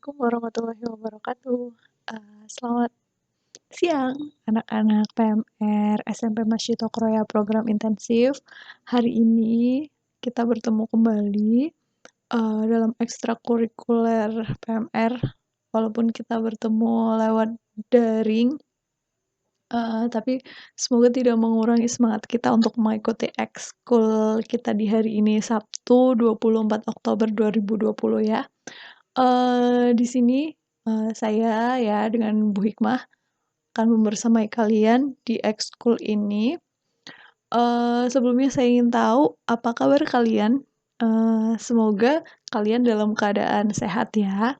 Assalamualaikum warahmatullahi wabarakatuh. Selamat siang anak-anak PMR SMP Masjid Kroya program intensif. Hari ini kita bertemu kembali dalam ekstrakurikuler PMR. Walaupun kita bertemu lewat daring, tapi semoga tidak mengurangi semangat kita untuk mengikuti ekskul kita di hari ini, Sabtu 24 Oktober 2020 ya. Di sini, saya ya dengan Bu Hikmah akan membersamai kalian di ekskul ini. Sebelumnya saya ingin tahu apa kabar kalian? Semoga kalian dalam keadaan sehat ya.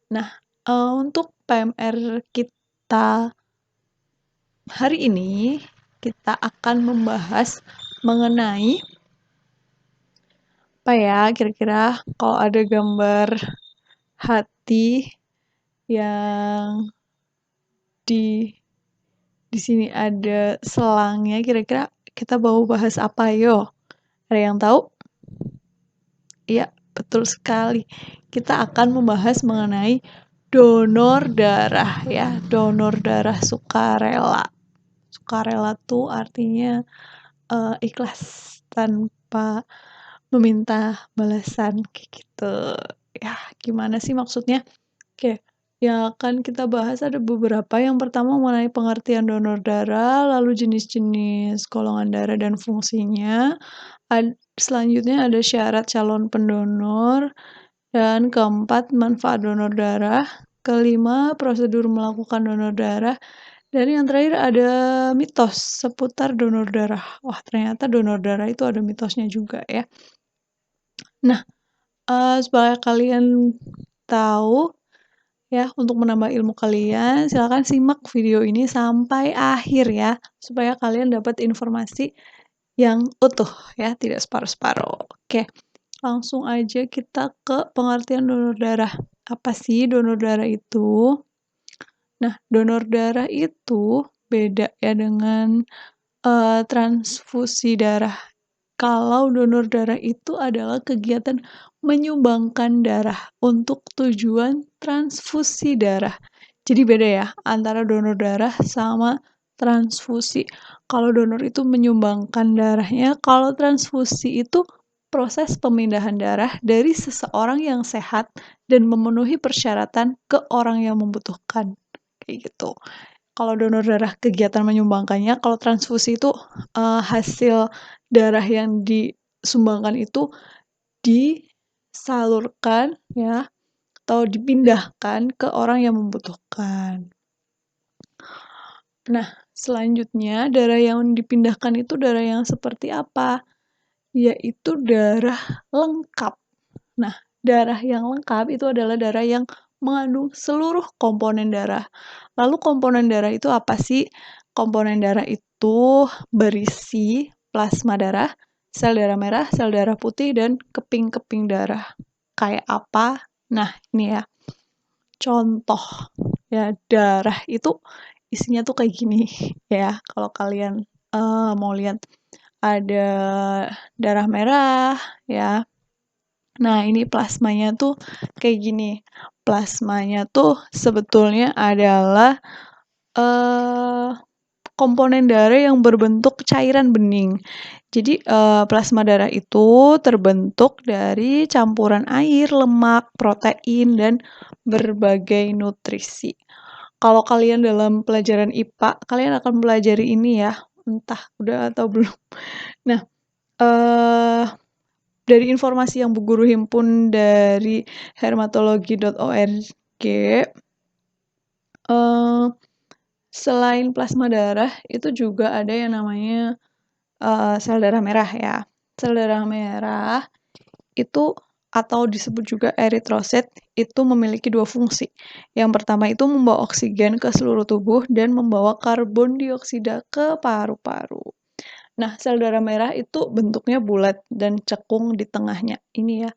Nah, untuk PMR kita hari ini, kita akan membahas mengenai apa ya, kira-kira kalau ada gambar hati yang di sini ada selangnya, kira-kira kita mau bahas apa yo? Ada yang tahu? Iya, betul sekali. Kita akan membahas mengenai donor darah ya, donor darah sukarela. Sukarela tuh artinya ikhlas tanpa meminta balasan kayak gitu. Ya, gimana sih maksudnya? Oke, yang akan kita bahas ada beberapa. Yang pertama mengenai pengertian donor darah, lalu jenis-jenis golongan darah dan fungsinya. Selanjutnya ada syarat calon pendonor. Dan keempat, manfaat donor darah. Kelima, prosedur melakukan donor darah. Dan yang terakhir ada mitos seputar donor darah. Wah, ternyata donor darah itu ada mitosnya juga ya. Nah, supaya kalian tahu ya, untuk menambah ilmu kalian, silakan simak video ini sampai akhir ya, supaya kalian dapat informasi yang utuh ya, tidak separuh-separuh. Oke, langsung aja kita ke pengertian donor darah. Apa sih donor darah itu? Nah, donor darah itu beda ya dengan transfusi darah. Kalau donor darah itu adalah kegiatan menyumbangkan darah untuk tujuan transfusi darah. Jadi beda ya antara donor darah sama transfusi. Kalau donor itu menyumbangkan darahnya, kalau transfusi itu proses pemindahan darah dari seseorang yang sehat dan memenuhi persyaratan ke orang yang membutuhkan. Kayak gitu. Kalau donor darah kegiatan menyumbangkannya, kalau transfusi itu hasil darah yang disumbangkan itu disalurkan ya atau dipindahkan ke orang yang membutuhkan. Nah, selanjutnya darah yang dipindahkan itu darah yang seperti apa? Yaitu darah lengkap. Nah, darah yang lengkap itu adalah darah yang mengandung seluruh komponen darah. Lalu komponen darah itu apa sih? Komponen darah itu berisi plasma darah, sel darah merah, sel darah putih, dan keping-keping darah. Kayak apa? Nah, ini ya. Contoh ya, darah itu isinya tuh kayak gini ya. Kalau kalian mau lihat ada darah merah ya. Nah, ini plasmanya tuh kayak gini. Plasmanya tuh sebetulnya adalah komponen darah yang berbentuk cairan bening. Jadi plasma darah itu terbentuk dari campuran air, lemak, protein, dan berbagai nutrisi. Kalau kalian dalam pelajaran IPA, kalian akan pelajari ini ya, entah udah atau belum. Nah, dari informasi yang Bu Guru himpun dari hermatologi.org, selain plasma darah, itu juga ada yang namanya sel darah merah ya. Sel darah merah itu atau disebut juga eritrosit itu memiliki dua fungsi. Yang pertama itu membawa oksigen ke seluruh tubuh dan membawa karbon dioksida ke paru-paru. Nah, sel darah merah itu bentuknya bulat dan cekung di tengahnya. Ini ya,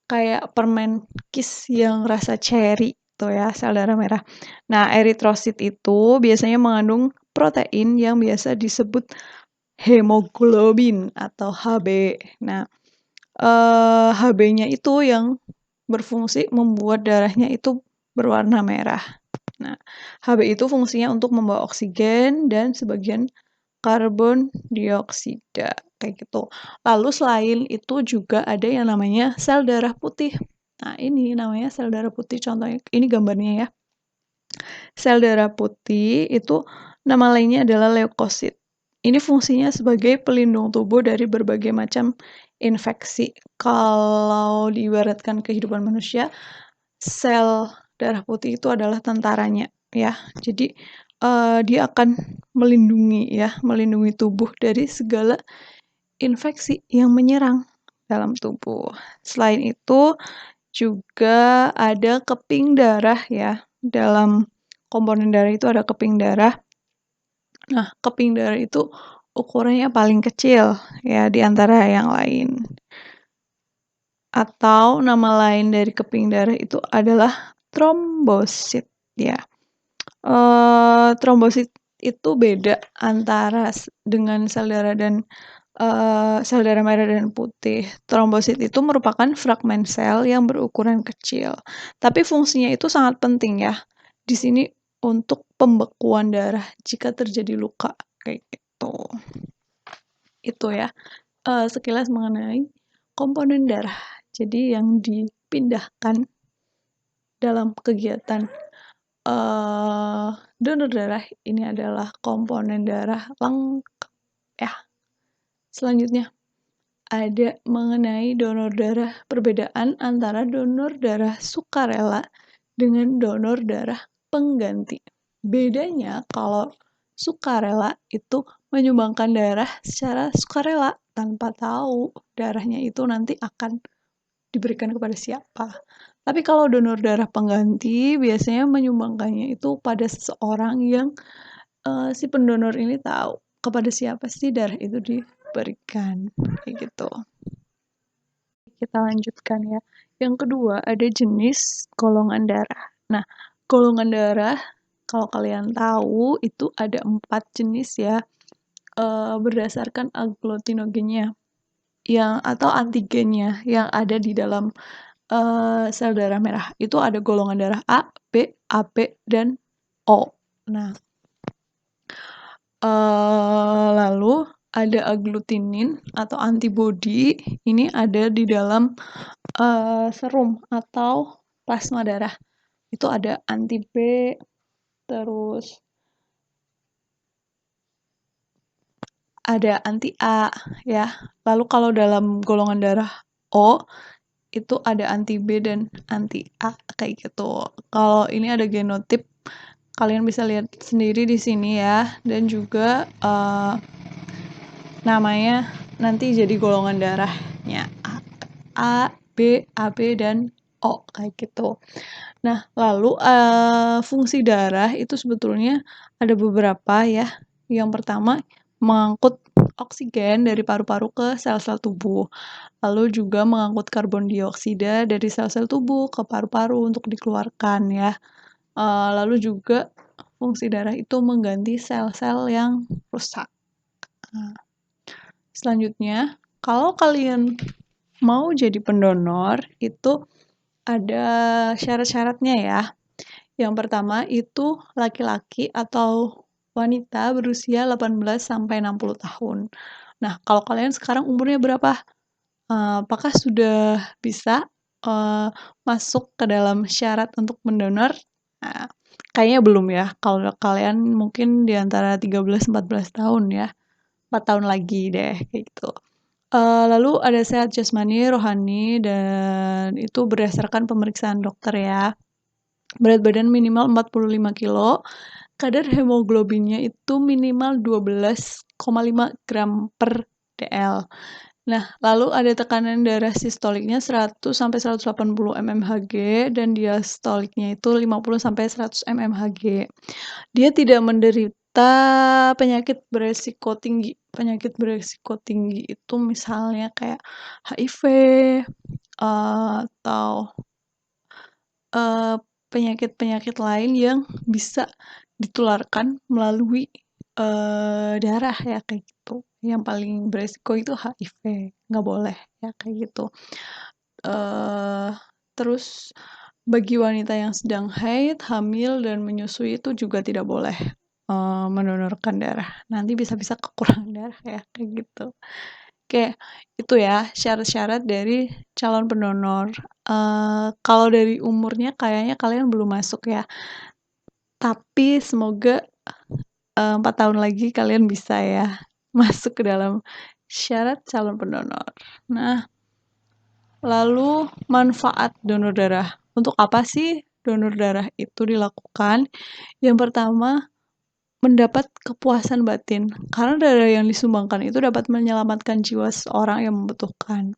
kayak permen kis yang rasa cherry tuh ya, sel darah merah. Nah, eritrosit itu biasanya mengandung protein yang biasa disebut hemoglobin atau Hb. Nah, Hb-nya itu yang berfungsi membuat darahnya itu berwarna merah. Nah, Hb itu fungsinya untuk membawa oksigen dan sebagian karbon dioksida, kayak gitu. Lalu selain itu juga ada yang namanya sel darah putih. Nah, ini namanya sel darah putih, contohnya ini gambarnya ya. Sel darah putih itu nama lainnya adalah leukosit. Ini fungsinya sebagai pelindung tubuh dari berbagai macam infeksi. Kalau diibaratkan kehidupan manusia, sel darah putih itu adalah tentaranya ya. Jadi dia akan melindungi tubuh dari segala infeksi yang menyerang dalam tubuh. Selain itu juga ada keping darah ya. Dalam komponen darah itu ada keping darah. Nah, keping darah itu ukurannya paling kecil ya di antara yang lain. Atau nama lain dari keping darah itu adalah trombosit ya. Trombosit itu beda antara dengan sel darah dan sel darah merah dan putih. Trombosit itu merupakan fragmen sel yang berukuran kecil, tapi fungsinya itu sangat penting ya. Di sini untuk pembekuan darah jika terjadi luka kayak gitu. Itu ya sekilas mengenai komponen darah. Jadi yang dipindahkan dalam kegiatan donor darah ini adalah komponen darah lengkap ya. Selanjutnya ada mengenai donor darah, perbedaan antara donor darah sukarela dengan donor darah pengganti. Bedanya kalau sukarela itu menyumbangkan darah secara sukarela tanpa tahu darahnya itu nanti akan diberikan kepada siapa. Tapi kalau donor darah pengganti biasanya menyumbangkannya itu pada seseorang yang si pendonor ini tahu kepada siapa sih darah itu diberikan, kayak gitu. Kita lanjutkan ya. Yang kedua ada jenis golongan darah. Nah, golongan darah kalau kalian tahu itu ada 4 jenis ya, berdasarkan aglutinogennya yang atau antigennya yang ada di dalam sel darah merah. Itu ada golongan darah A, B, AB, dan O. Nah, lalu ada agglutinin atau antibodi. Ini ada di dalam serum atau plasma darah. Itu ada anti B, terus ada anti A ya. Lalu kalau dalam golongan darah O itu ada anti B dan anti A kayak gitu. Kalau ini ada genotip, kalian bisa lihat sendiri di sini ya. Dan juga namanya nanti jadi golongan darahnya A, B, AB, dan O kayak gitu. Nah, lalu fungsi darah itu sebetulnya ada beberapa ya. Yang pertama, mengangkut oksigen dari paru-paru ke sel-sel tubuh. Lalu juga mengangkut karbon dioksida dari sel-sel tubuh ke paru-paru untuk dikeluarkan ya. Lalu juga fungsi darah itu mengganti sel-sel yang rusak. Selanjutnya, kalau kalian mau jadi pendonor, itu ada syarat-syaratnya ya. Yang pertama itu laki-laki atau wanita berusia 18 sampai 60 tahun. Nah, kalau kalian sekarang umurnya berapa? Apakah sudah bisa masuk ke dalam syarat untuk mendonor? Nah, kayaknya belum ya. Kalau kalian mungkin di antara 13-14 tahun ya. 4 tahun lagi deh kayak gitu. Lalu ada sehat jasmani, rohani, dan itu berdasarkan pemeriksaan dokter ya. Berat badan minimal 45 kilo, kadar hemoglobinnya itu minimal 12,5 gram per dl. Nah, lalu ada tekanan darah sistoliknya 100 sampai 180 mmHg dan diastoliknya itu 50 sampai 100 mmHg. Dia tidak menderita penyakit beresiko tinggi. Penyakit beresiko tinggi itu misalnya kayak HIV, atau penyakit-penyakit lain yang bisa ditularkan melalui darah ya kayak gitu. Yang paling beresiko itu HIV, nggak boleh ya kayak gitu. Terus bagi wanita yang sedang haid, hamil, dan menyusui itu juga tidak boleh mendonorkan darah. Nanti bisa-bisa kekurangan darah ya, kayak gitu. Oke, itu ya syarat-syarat dari calon pendonor. Kalau dari umurnya kayaknya kalian belum masuk ya. Tapi semoga 4 tahun lagi kalian bisa ya masuk ke dalam syarat calon pendonor. Nah, lalu manfaat donor darah. Untuk apa sih donor darah itu dilakukan? Yang pertama, mendapat kepuasan batin. Karena darah yang disumbangkan itu dapat menyelamatkan jiwa seseorang yang membutuhkan.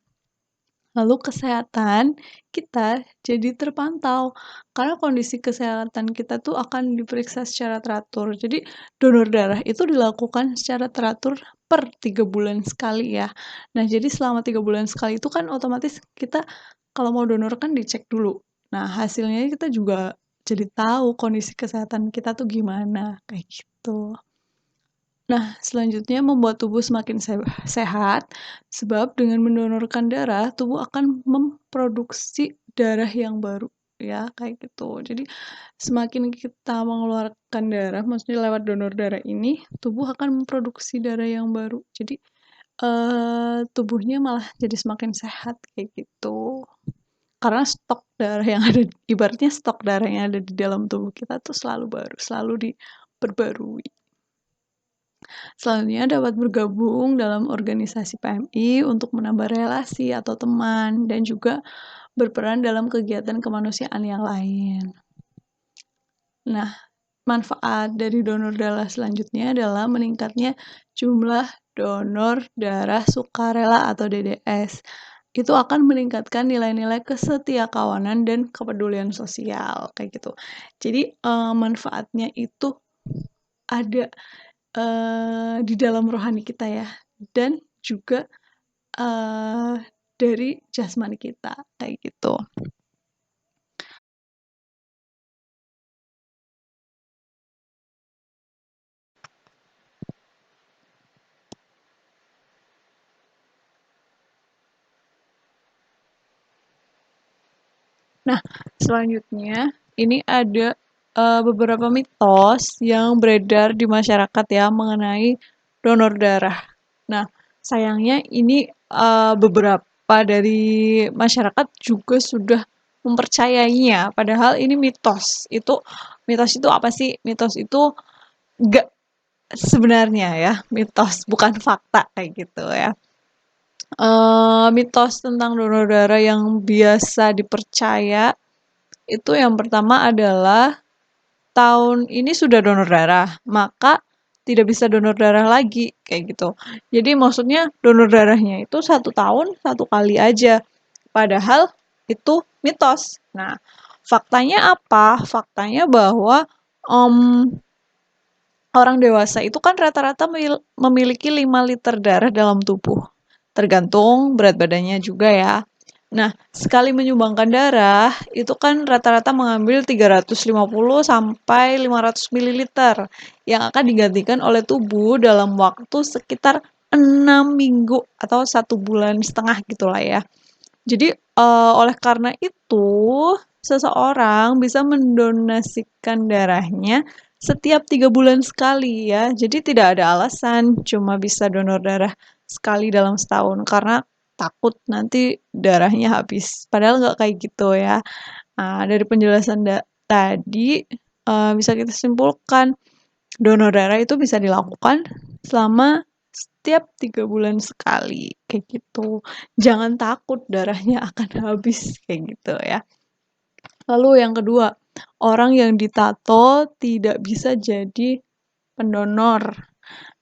Lalu kesehatan kita jadi terpantau, karena kondisi kesehatan kita tuh akan diperiksa secara teratur. Jadi donor darah itu dilakukan secara teratur per 3 bulan sekali ya. Nah, jadi selama 3 bulan sekali itu kan otomatis kita kalau mau donor kan dicek dulu. Nah, hasilnya kita juga jadi tahu kondisi kesehatan kita tuh gimana, kayak gitu. Nah, selanjutnya membuat tubuh semakin sehat, sebab dengan mendonorkan darah, tubuh akan memproduksi darah yang baru, ya, kayak gitu. Jadi, semakin kita mengeluarkan darah, maksudnya lewat donor darah ini, tubuh akan memproduksi darah yang baru. Jadi, tubuhnya malah jadi semakin sehat, kayak gitu. Karena stok darah yang ada, ibaratnya stok darah yang ada di dalam tubuh kita tuh selalu baru, selalu diperbarui. Selanjutnya dapat bergabung dalam organisasi PMI untuk menambah relasi atau teman dan juga berperan dalam kegiatan kemanusiaan yang lain. Nah, manfaat dari donor darah selanjutnya adalah meningkatnya jumlah donor darah sukarela atau DDS. Itu akan meningkatkan nilai-nilai kesetiakawanan dan kepedulian sosial, kayak gitu. Jadi, manfaatnya itu ada di dalam rohani kita ya, dan juga dari jasmani kita, kayak gitu. Nah, selanjutnya ini ada beberapa mitos yang beredar di masyarakat ya mengenai donor darah. Nah, sayangnya ini beberapa dari masyarakat juga sudah mempercayainya, padahal ini mitos. Mitos itu apa sih? Mitos itu nggak sebenarnya ya, mitos bukan fakta kayak gitu ya. Mitos tentang donor darah yang biasa dipercaya itu yang pertama adalah tahun ini sudah donor darah, maka tidak bisa donor darah lagi, kayak gitu. Jadi maksudnya donor darahnya itu 1 tahun 1 kali aja, padahal itu mitos. Nah, faktanya apa? Faktanya bahwa um, orang dewasa itu kan rata-rata memiliki 5 liter darah dalam tubuh, tergantung berat badannya juga ya. Nah, sekali menyumbangkan darah, itu kan rata-rata mengambil 350 sampai 500 mililiter yang akan digantikan oleh tubuh dalam waktu sekitar 6 minggu atau 1,5 bulan gitulah ya. Jadi, oleh karena itu, seseorang bisa mendonasikan darahnya setiap 3 bulan sekali ya. Jadi tidak ada alasan cuma bisa donor darah sekali dalam setahun karena takut nanti darahnya habis. Padahal nggak kayak gitu ya. Nah, dari penjelasan tadi bisa kita simpulkan donor darah itu bisa dilakukan selama setiap 3 bulan sekali, kayak gitu. Jangan takut darahnya akan habis, kayak gitu ya. Lalu yang kedua, orang yang ditato tidak bisa jadi pendonor.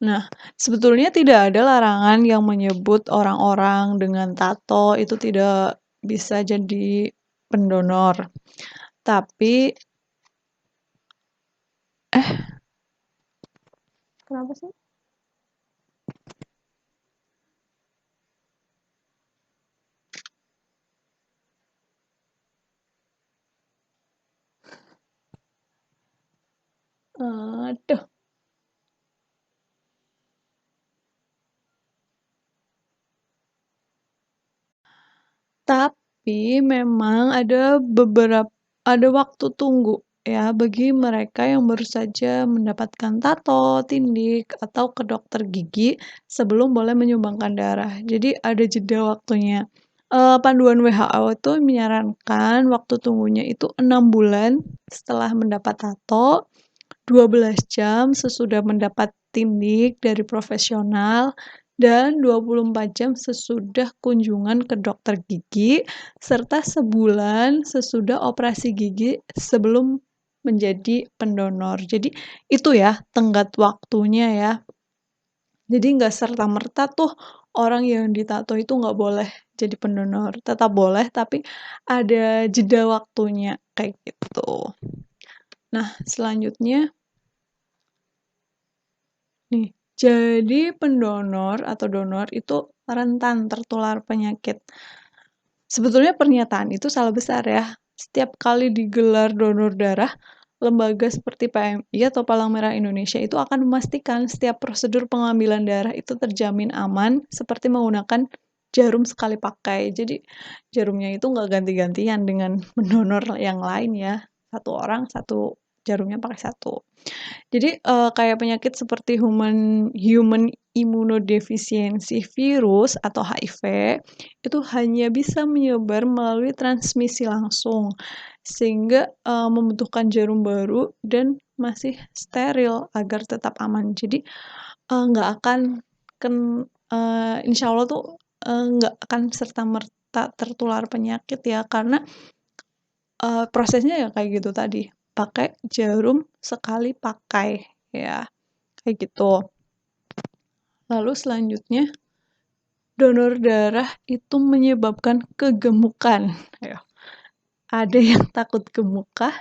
Nah, sebetulnya tidak ada larangan yang menyebut orang-orang dengan tato itu tidak bisa jadi pendonor. Tapi, kenapa sih? Aduh. Tapi memang ada waktu tunggu ya bagi mereka yang baru saja mendapatkan tato, tindik, atau ke dokter gigi sebelum boleh menyumbangkan darah. Jadi ada jeda waktunya. Panduan WHO itu menyarankan waktu tunggunya itu 6 bulan setelah mendapat tato, 12 jam sesudah mendapat tindik dari profesional, dan 24 jam sesudah kunjungan ke dokter gigi, serta sebulan sesudah operasi gigi sebelum menjadi pendonor. Jadi itu ya tenggat waktunya ya. Jadi nggak serta-merta tuh orang yang ditato itu nggak boleh jadi pendonor. Tetap boleh tapi ada jeda waktunya kayak gitu. Nah, selanjutnya nih, jadi pendonor atau donor itu rentan tertular penyakit. Sebetulnya pernyataan itu salah besar ya. Setiap kali digelar donor darah, lembaga seperti PMI atau Palang Merah Indonesia itu akan memastikan setiap prosedur pengambilan darah itu terjamin aman seperti menggunakan jarum sekali pakai. Jadi jarumnya itu nggak ganti-gantian dengan pendonor yang lain ya. Satu orang satu jarumnya pakai satu. Jadi, kayak penyakit seperti human immunodeficiency virus atau HIV, itu hanya bisa menyebar melalui transmisi langsung, sehingga, membutuhkan jarum baru dan masih steril agar tetap aman. Jadi, nggak akan insya Allah tuh, nggak akan serta-merta tertular penyakit ya, karena prosesnya ya kayak gitu tadi, pakai jarum sekali pakai, ya, kayak gitu. Lalu selanjutnya, donor darah itu menyebabkan kegemukan. Ya, ada yang takut gemuk kah?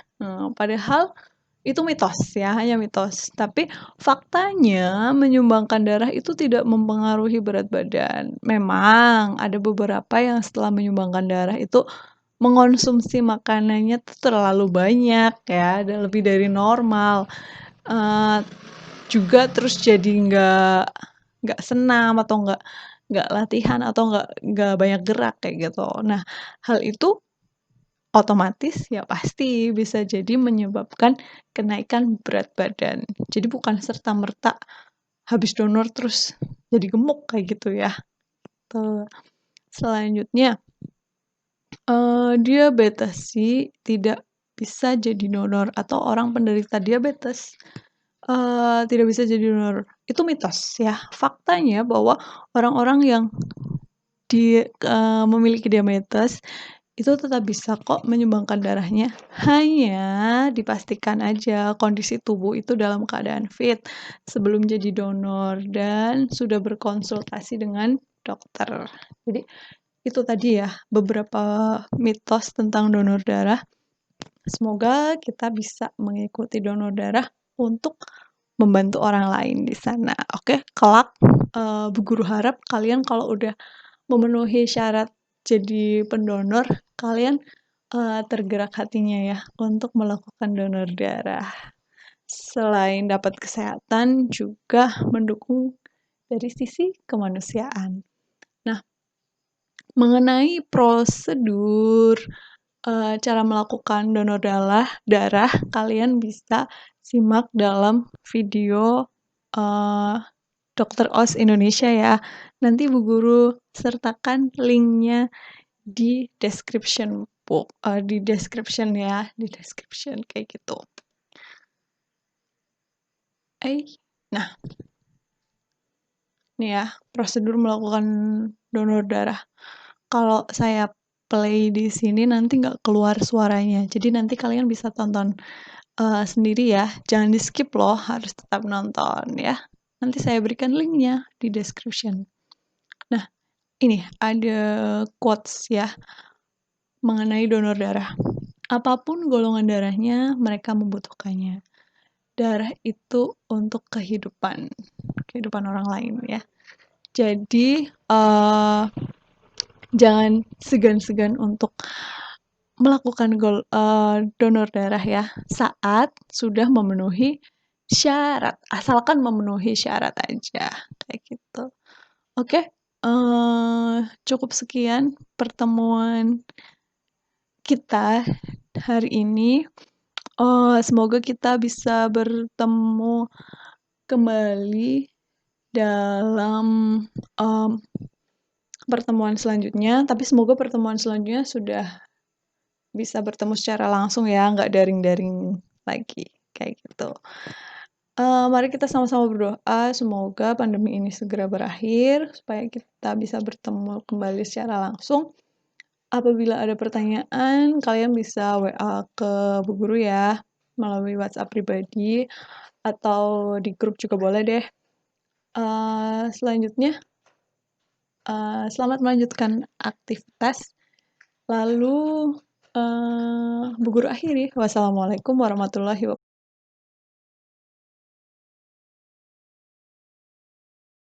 Padahal itu mitos ya, hanya mitos. Tapi faktanya menyumbangkan darah itu tidak mempengaruhi berat badan. Memang ada beberapa yang setelah menyumbangkan darah itu mengonsumsi makanannya tuh terlalu banyak ya, dan lebih dari normal. Eee, Juga terus jadi nggak senam atau nggak latihan atau nggak banyak gerak kayak gitu. Nah, hal itu otomatis ya pasti bisa jadi menyebabkan kenaikan berat badan. Jadi bukan serta-merta habis donor terus jadi gemuk kayak gitu ya, tuh. Selanjutnya, diabetes sih tidak bisa jadi donor atau orang penderita diabetes, tidak bisa jadi donor. Itu mitos ya. Faktanya bahwa orang-orang yang memiliki diabetes itu tetap bisa kok menyumbangkan darahnya, hanya dipastikan aja kondisi tubuh itu dalam keadaan fit sebelum jadi donor dan sudah berkonsultasi dengan dokter. Jadi itu tadi ya beberapa mitos tentang donor darah. Semoga kita bisa mengikuti donor darah untuk membantu orang lain di sana. Oke, kelak, Bu Guru harap kalian kalau udah memenuhi syarat jadi pendonor, kalian, tergerak hatinya ya untuk melakukan donor darah. Selain dapat kesehatan, juga mendukung dari sisi kemanusiaan. Nah, mengenai prosedur, cara melakukan donor darah, kalian bisa simak dalam video, eee, Dokter Oz Indonesia ya. Nanti Bu Guru sertakan linknya di description ya, di description kayak gitu. Nah, nih ya, prosedur melakukan donor darah. Kalau saya play di sini nanti nggak keluar suaranya, jadi nanti kalian bisa tonton, sendiri ya, jangan di-skip loh, harus tetap nonton ya. Nanti saya berikan linknya di description. Nah, ini ada quotes ya, mengenai donor darah. Apapun golongan darahnya, mereka membutuhkannya. Darah itu untuk kehidupan orang lain ya. Jadi, jangan segan-segan untuk melakukan donor darah ya, saat sudah memenuhi syarat, asalkan memenuhi syarat aja, kayak gitu. Oke, cukup sekian pertemuan kita hari ini. Semoga kita bisa bertemu kembali dalam, pertemuan selanjutnya, tapi semoga pertemuan selanjutnya sudah bisa bertemu secara langsung ya, nggak daring-daring lagi, kayak gitu. Mari kita sama-sama berdoa semoga pandemi ini segera berakhir, supaya kita bisa bertemu kembali secara langsung. Apabila ada pertanyaan, kalian bisa WA ke Bu Guru ya, melalui WhatsApp pribadi, atau di grup juga boleh deh. Selanjutnya, selamat melanjutkan aktivitas. Lalu, Bu Guru akhiri, wassalamualaikum warahmatullahi wabarakatuh.